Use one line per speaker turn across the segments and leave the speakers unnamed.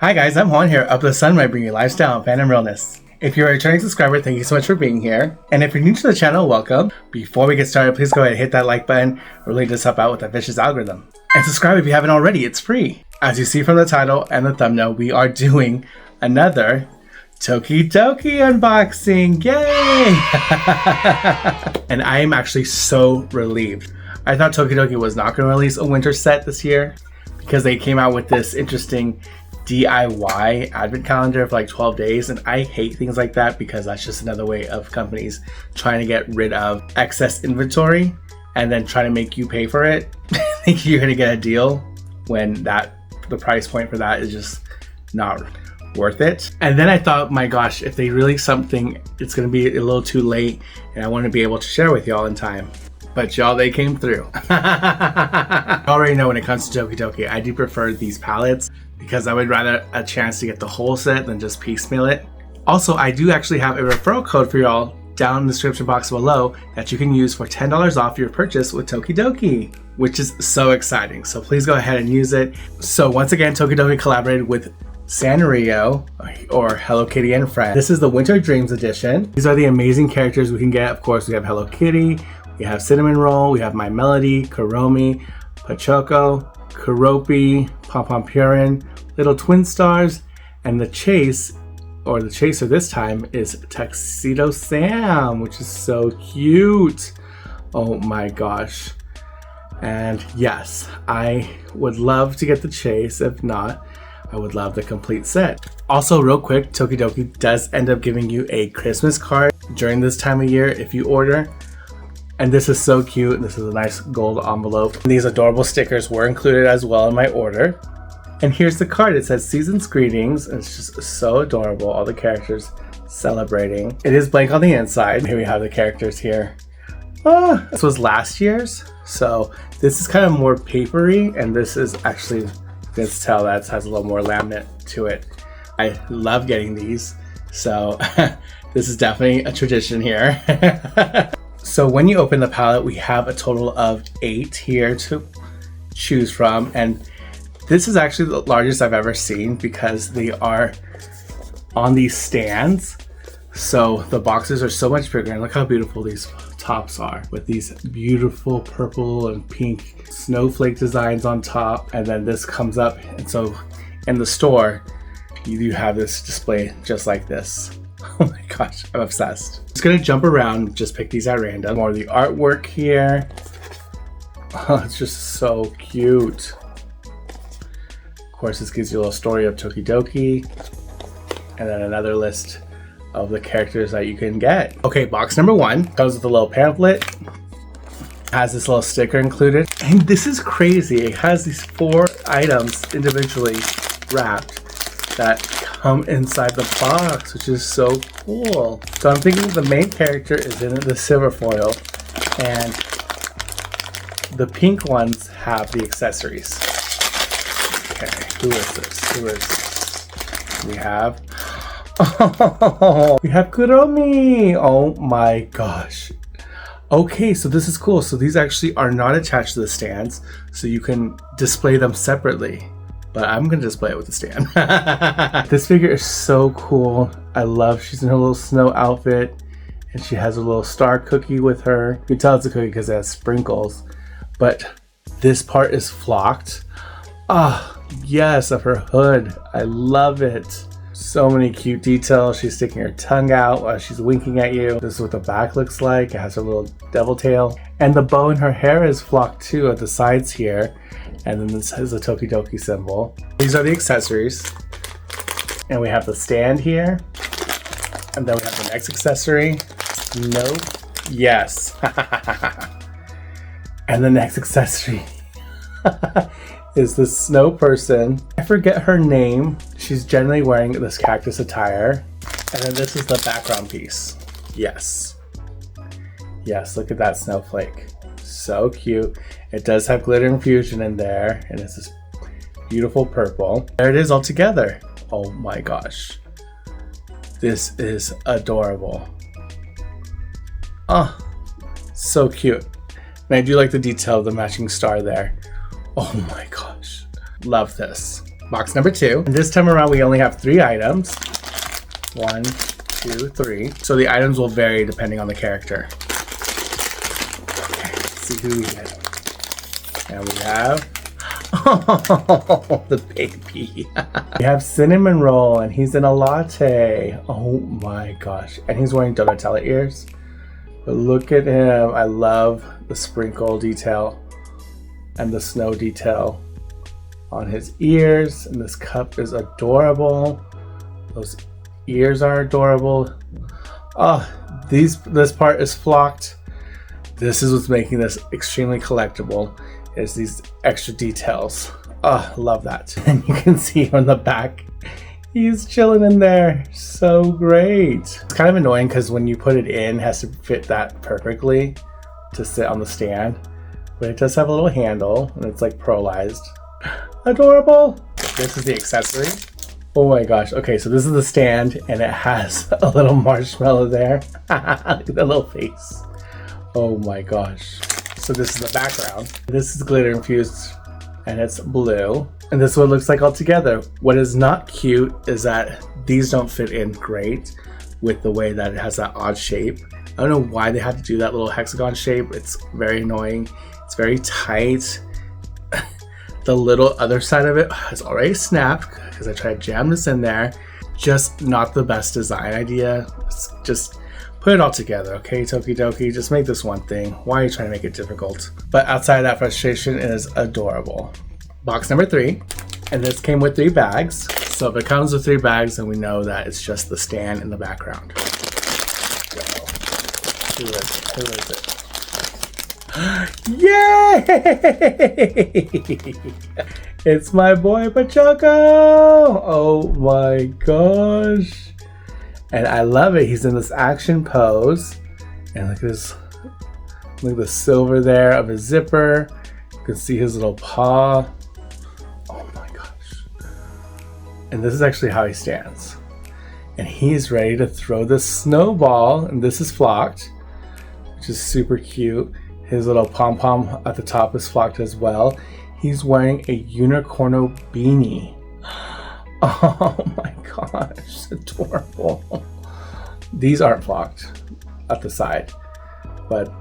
Hi guys, I'm Juan here, Up to the Sun, where I bring you lifestyle and fandom realness. If you're a returning subscriber, thank you so much for being here. And if you're new to the channel, welcome. Before we get started, please go ahead and hit that like button. Really does help out with that vicious algorithm. And subscribe if you haven't already, it's free. As you see from the title and the thumbnail, we are doing another Tokidoki unboxing, yay! And I am actually so relieved. I thought Tokidoki was not going to release a winter set this year because they came out with this interesting DIY advent calendar for like 12 days, and I hate things like that because that's just another way of companies trying to get rid of excess inventory and then try to make you pay for it. Think you're gonna get a deal when the price point for that is just not worth it. And then I thought, my gosh, if they release something, it's gonna be a little too late and I want to be able to share with y'all in time. But y'all, they came through. I already know when it comes to Tokidoki, I do prefer these palettes because I would rather a chance to get the whole set than just piecemeal it. Also, I do actually have a referral code for y'all down in the description box below that you can use for $10 off your purchase with Tokidoki, which is so exciting. So please go ahead and use it. So once again, Tokidoki collaborated with Sanrio, or Hello Kitty and Friends. This is the Winter Dreams edition. These are the amazing characters we can get. Of course, we have Hello Kitty, we have Cinnamon Roll, we have My Melody, Kuromi, Pachoco, Kuropi, Pom Purin, Little Twin Stars, and the chaser this time is Tuxedo Sam, which is so cute. Oh my gosh. And yes, I would love to get the chase. If not, I would love the complete set. Also, real quick, Tokidoki does end up giving you a Christmas card during this time of year if you order. And this is so cute. This is a nice gold envelope. And these adorable stickers were included as well in my order. And here's the card. It says Season's Greetings. And it's just so adorable. All the characters celebrating. It is blank on the inside. Here we have the characters here. Oh, this was last year's. So this is kind of more papery. And this is actually, you can tell that it has a little more laminate to it. I love getting these. So this is definitely a tradition here. So when you open the palette, we have a total of 8 here to choose from. And this is actually the largest I've ever seen because they are on these stands. So the boxes are so much bigger. And look how beautiful these tops are with these beautiful purple and pink snowflake designs on top. And then this comes up. And so in the store, you have this display just like this. Oh my gosh, I'm obsessed. Just gonna jump around, just pick these at random. More of the artwork here. Oh, it's just so cute. Of course, this gives you a little story of Tokidoki. And then another list of the characters that you can get. Okay, box number 1 comes with a little pamphlet. Has this little sticker included. And this is crazy. It has these 4 items individually wrapped that come inside the box, which is so cool. So I'm thinking the main character is in the silver foil and the pink ones have the accessories. Okay, who is this? We have we have Kuromi. Oh my gosh. Okay, so this is cool. So these actually are not attached to the stands, so you can display them separately. But I'm gonna display it with the stand. This figure is so cool. I love, she's in her little snow outfit and she has a little star cookie with her. You can tell it's a cookie because it has sprinkles, but this part is flocked. Ah, oh, yes, of her hood. I love it. So many cute details. She's sticking her tongue out while she's winking at you. This is what the back looks like. It has her little devil tail. And the bow in her hair is flocked too at the sides here. And then this is a Tokidoki symbol. These are the accessories. And we have the stand here. And then we have the next accessory. Nope. Yes. And the next accessory is the snow person. I forget her name. She's generally wearing this cactus attire. And then this is the background piece. Yes. Yes, look at that snowflake. So cute. It does have glitter infusion in there, and it's this beautiful purple. There it is all together. Oh my gosh. This is adorable. Oh, so cute. And I do like the detail of the matching star there. Oh my gosh. Love this. Box number 2. And this time around we only have 3 items. 1, 2, 3. So the items will vary depending on the character. Okay, let's see who we get. And we have the baby. We have Cinnamon Roll, and he's in a latte. Oh my gosh. And he's wearing Donatella ears. But look at him. I love the sprinkle detail and the snow detail on his ears. And this cup is adorable. Those ears are adorable. Oh, this part is flocked. This is what's making this extremely collectible, is these extra details. Oh, love that. And you can see on the back, he's chilling in there. So great. It's kind of annoying because when you put it in, it has to fit that perfectly to sit on the stand. But it does have a little handle, and it's like pearlized. Adorable. This is the accessory. Oh my gosh. Okay, so this is the stand, and it has a little marshmallow there. Look at the little face. Oh my gosh. So this is the background. This is glitter infused, and it's blue. And this is what it looks like all together. What is not cute is that these don't fit in great with the way that it has that odd shape. I don't know why they had to do that little hexagon shape. It's very annoying. It's very tight. The little other side of it has already snapped because I tried to jam this in there. Just not the best design idea. It's just put it all together, okay, Tokidoki? Just make this one thing. Why are you trying to make it difficult? But outside of that frustration, it is adorable. Box number 3, and this came with 3 bags. So if it comes with 3 bags, then we know that it's just the stand in the background. So, who is it? Yay! It's my boy Pachoco! Oh my gosh. And I love it. He's in this action pose. And look at this. Look at the silver there of his zipper. You can see his little paw. Oh my gosh. And this is actually how he stands. And he's ready to throw this snowball. And this is flocked, which is super cute. His little pom-pom at the top is flocked as well. He's wearing a unicorno beanie. Oh my gosh, adorable. These aren't flocked at the side, but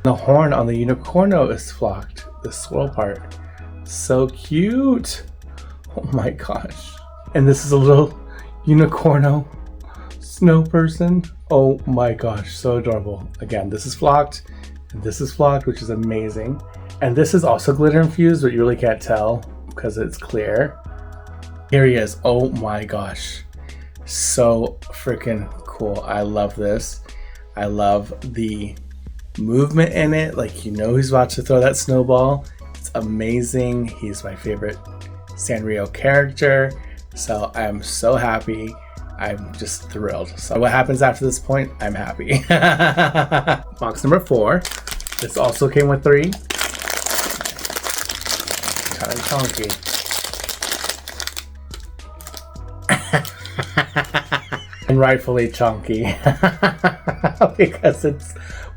the horn on the unicorno is flocked, the swirl part. So cute. Oh my gosh. And this is a little unicorno snow person. Oh my gosh, so adorable. Again, this is flocked, and this is flocked, which is amazing. And this is also glitter infused, but you really can't tell because it's clear. Here he is. Oh my gosh. So freaking cool. I love this. I love the movement in it. Like, you know he's about to throw that snowball. It's amazing. He's my favorite Sanrio character. So I'm so happy. I'm just thrilled. So what happens after this point, I'm happy. Box number 4. This also came with 3. Kind of chunky. And rightfully chunky. Because it's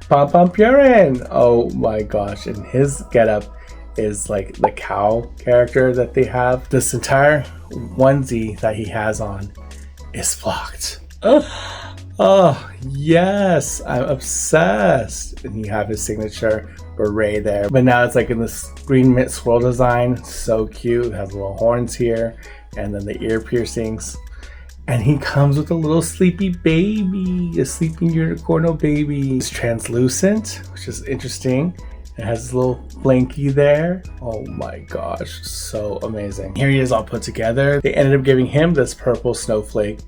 Pom Pom Purin. Oh my gosh. And his getup is like the cow character that they have. This entire onesie that he has on is flocked. Oh yes, I'm obsessed. And you have his signature beret there, but now it's like in this green mint swirl design. So cute. It has little horns here, and then the ear piercings. And he comes with a little sleepy baby, a sleeping unicorno baby. It's translucent, which is interesting. It has this little blankie there. Oh my gosh, so amazing. Here he is all put together. They ended up giving him this purple snowflake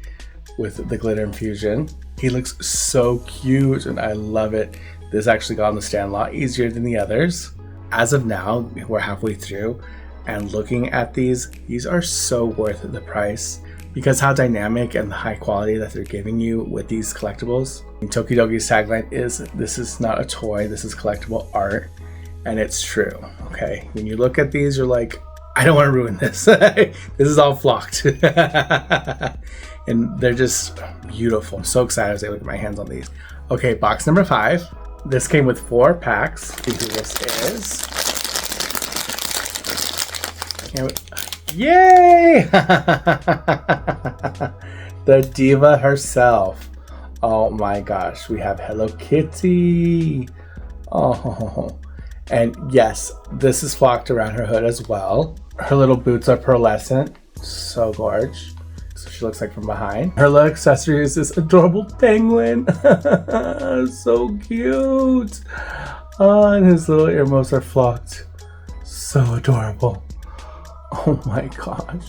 with the glitter infusion. He looks so cute, and I love it. This actually got on the stand a lot easier than the others. As of now, we're halfway through, and looking at these are so worth the price because how dynamic and the high quality that they're giving you with these collectibles. And Tokidoki's tagline is, "This is not a toy, this is collectible art," and it's true. Okay, when you look at these, you're like, I don't want to ruin this. This is all flocked. And they're just beautiful. I'm so excited as I look at my hands on these. Okay, box number 5. This came with 4 packs. See who this is. Yay! The diva herself. Oh my gosh, we have Hello Kitty. Oh, and yes, this is flocked around her hood as well. Her little boots are pearlescent. So gorge. So she looks like from behind. Her little accessory is this adorable penguin. So cute. Oh, and his little earmuffs are flocked. So adorable. Oh my gosh.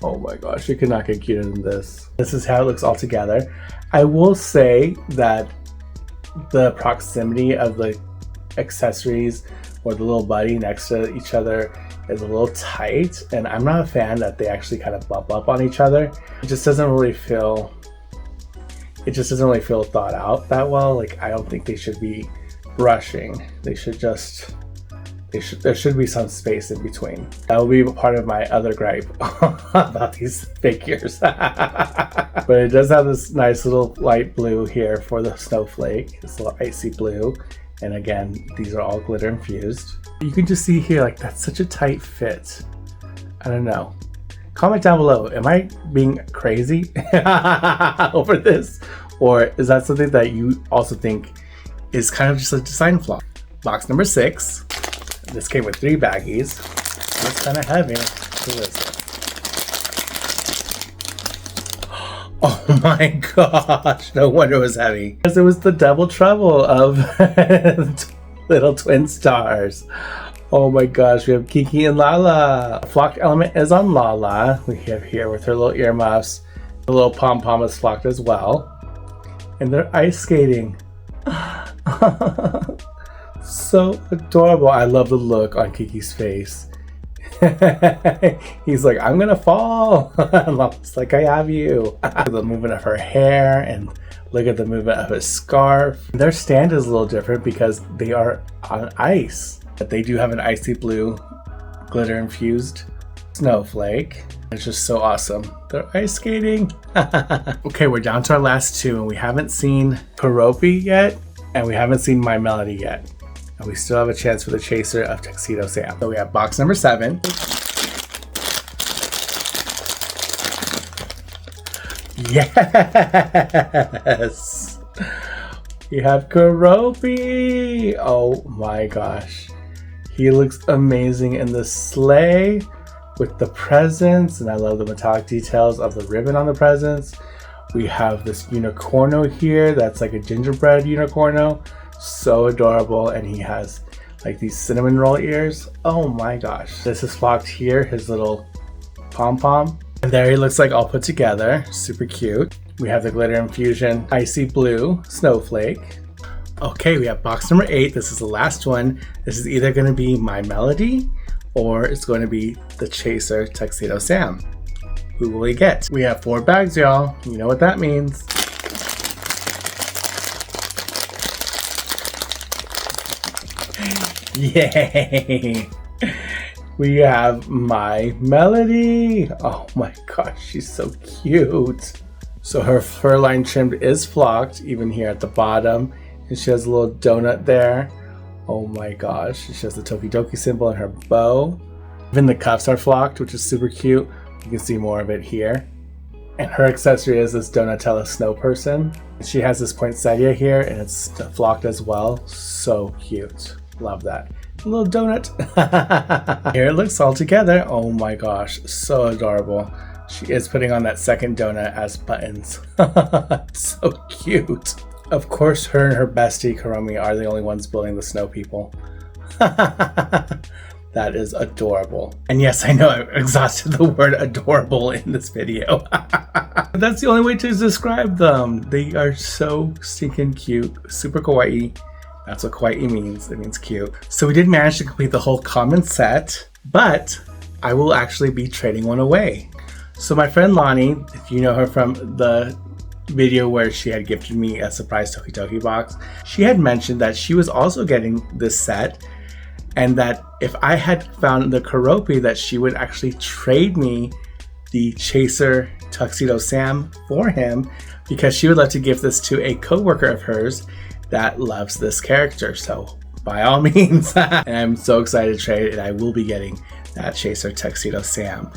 Oh my gosh, you could not get cuter than this. This is how it looks all together. I will say that the proximity of the accessories or the little buddy next to each other is a little tight, and I'm not a fan that they actually kind of bump up on each other. It just doesn't really feel thought out that well. Like, I don't think they should be brushing. There should be some space in between. That will be part of my other gripe about these figures. But it does have this nice little light blue here for the snowflake. This little icy blue. And again, these are all glitter infused. You can just see here, like, that's such a tight fit. I don't know. Comment down below, am I being crazy over this? Or is that something that you also think is kind of just a design flaw? Box number 6. This came with 3 baggies. It's kind of heavy. What is it? Oh my gosh, no wonder it was heavy. Because it was the double trouble of little twin stars. Oh my gosh, we have Kiki and Lala. The flocked element is on Lala. We have here with her little earmuffs. The little pom-pom is flocked as well. And they're ice skating. So adorable. I love the look on Kiki's face. He's like, I'm gonna fall. It's like, I have you. The movement of her hair, and look at the movement of his scarf. Their stand is a little different because they are on ice. But they do have an icy blue glitter infused snowflake. It's just so awesome. They're ice skating. Okay, we're down to our last 2, and we haven't seen Kuropi yet, and we haven't seen My Melody yet. And we still have a chance for the chaser of Tuxedo Sam. So we have box number 7. Yes! We have Kuropi! Oh my gosh. He looks amazing in the sleigh with the presents, and I love the metallic details of the ribbon on the presents. We have this unicorno here that's like a gingerbread unicorno. So adorable, and he has like these cinnamon roll ears. Oh my gosh. This is flocked here, his little pom-pom. And there he looks like all put together. Super cute. We have the glitter infusion icy blue snowflake. Okay, we have box number 8. This is the last one. This is either going to be My Melody or it's going to be the chaser Tuxedo Sam. Who will we get? We have 4 bags, y'all. You know what that means. Yay! We have My Melody. Oh my gosh, she's so cute. So her fur line trimmed is flocked, even here at the bottom. And she has a little donut there. Oh my gosh, she has the Tokidoki symbol in her bow. Even the cuffs are flocked, which is super cute. You can see more of it here. And her accessory is this Donatella snow person. She has this poinsettia here, and it's flocked as well. So cute. Love that. A little donut. Here it looks all together. Oh my gosh, so adorable. She is putting on that second donut as buttons. So cute. Of course, her and her bestie Kuromi are the only ones building the snow people. That is adorable. And yes, I know I've exhausted the word adorable in this video. That's the only way to describe them. They are so stinking cute. Super kawaii. That's what kawaii means. It means cute. So we did manage to complete the whole common set, but I will actually be trading one away. So my friend Lonnie, if you know her from the video where she had gifted me a surprise Tokidoki box, she had mentioned that she was also getting this set, and that if I had found the Kuropi, that she would actually trade me the Chaser Tuxedo Sam for him, because she would love to give this to a coworker of hers that loves this character. So by all means, and I'm so excited to trade, and I will be getting at Chaser Tuxedo Sam.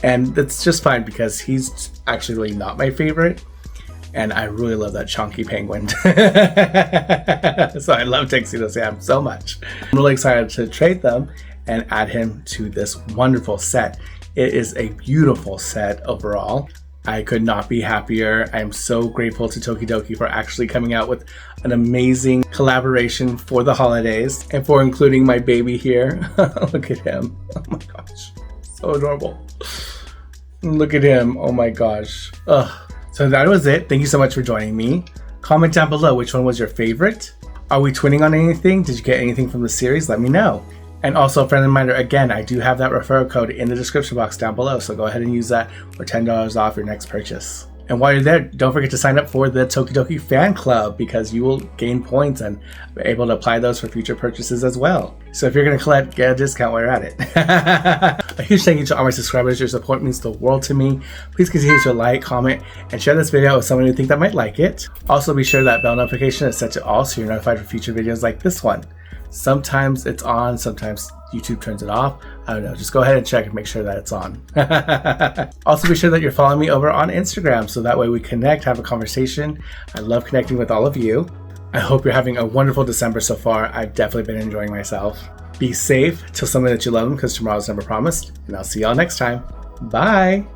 And that's just fine because he's actually really not my favorite. And I really love that chunky penguin. So I love Tuxedo Sam so much. I'm really excited to trade them and add him to this wonderful set. It is a beautiful set overall. I could not be happier. I'm so grateful to Tokidoki for actually coming out with an amazing collaboration for the holidays and for including my baby here. Look at him. Oh my gosh. So adorable. Look at him. Oh my gosh. Ugh. So that was it. Thank you so much for joining me. Comment down below which one was your favorite. Are we twinning on anything? Did you get anything from the series? Let me know. And also, a friendly reminder, again, I do have that referral code in the description box down below, so go ahead and use that for $10 off your next purchase. And while you're there, don't forget to sign up for the Tokidoki fan club because you will gain points and be able to apply those for future purchases as well. So if you're going to collect, get a discount while you're at it. A huge thank you to all my subscribers. Your support means the world to me. Please continue to like, comment, and share this video with someone you think that might like it. Also, be sure that bell notification is set to all so you're notified for future videos like this one. Sometimes it's on, sometimes YouTube turns it off. I don't know, just go ahead and check and make sure that it's on. Also be sure that you're following me over on Instagram so that way we connect, have a conversation. I love connecting with all of you. I hope you're having a wonderful December so far. I've definitely been enjoying myself. Be safe, tell someone that you love them because tomorrow's never promised, and I'll see y'all next time. Bye!